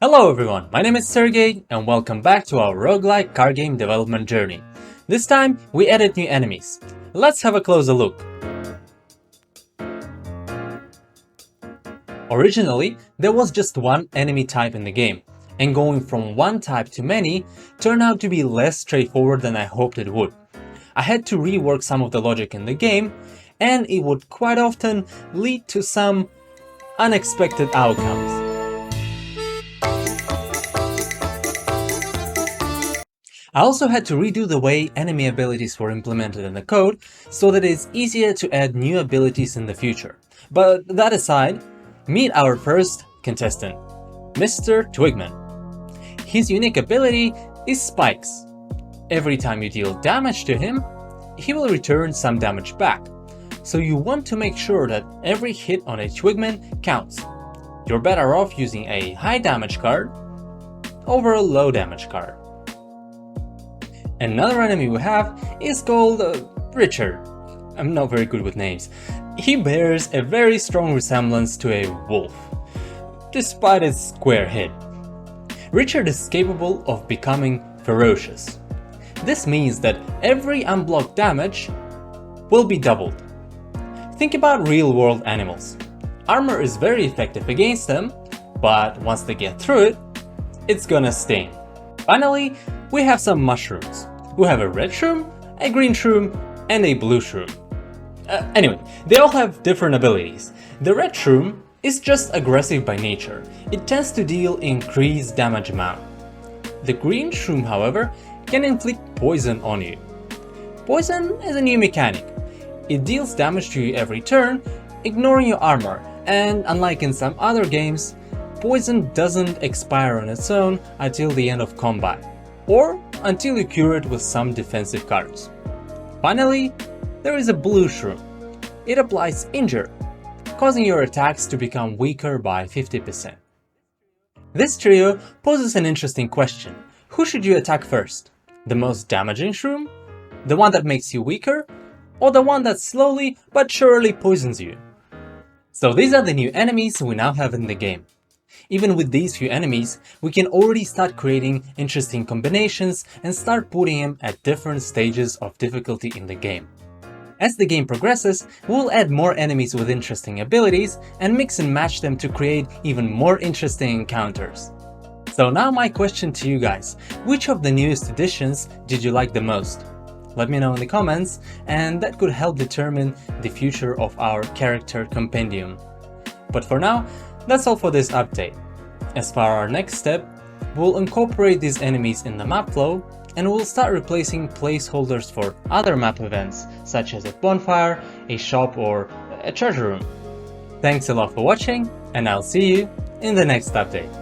Hello everyone, my name is Sergey and welcome back to our roguelike card game development journey. This time we added new enemies. Let's have a closer look. Originally, there was just one enemy type in the game, and going from one type to many turned out to be less straightforward than I hoped it would. I had to rework some of the logic in the game, and it would quite often lead to some unexpected outcomes. I also had to redo the way enemy abilities were implemented in the code so that it's easier to add new abilities in the future. But that aside, meet our first contestant, Mr. Twigman. His unique ability is spikes. Every time you deal damage to him, he will return some damage back. So you want to make sure that every hit on a Twigman counts. You're better off using a high damage card over a low damage card. Another enemy we have is called Richard. I'm not very good with names. He bears a very strong resemblance to a wolf, despite its square head. Richard is capable of becoming ferocious. This means that every unblocked damage will be doubled. Think about real-world animals. Armor is very effective against them, but once they get through it, it's gonna sting. Finally, we have some mushrooms. We have a red shroom, a green shroom, and a blue shroom. Anyway, they all have different abilities. The red shroom is just aggressive by nature. It tends to deal increased damage amount. The green shroom, however, can inflict poison on you. Poison is a new mechanic. It deals damage to you every turn, ignoring your armor, and unlike in some other games, poison doesn't expire on its own until the end of combat, or until you cure it with some defensive cards. Finally, there is a blue shroom. It applies injure, causing your attacks to become weaker by 50%. This trio poses an interesting question. Who should you attack first? The most damaging shroom? The one that makes you weaker? Or the one that slowly but surely poisons you? So these are the new enemies we now have in the game. Even with these few enemies, we can already start creating interesting combinations and start putting them at different stages of difficulty in the game. As the game progresses, we'll add more enemies with interesting abilities and mix and match them to create even more interesting encounters. So now my question to you guys, which of the newest additions did you like the most? Let me know in the comments, and that could help determine the future of our character compendium. But for now, that's all for this update. As for our next step, we'll incorporate these enemies in the map flow, and we'll start replacing placeholders for other map events, such as a bonfire, a shop, or a treasure room. Thanks a lot for watching, and I'll see you in the next update.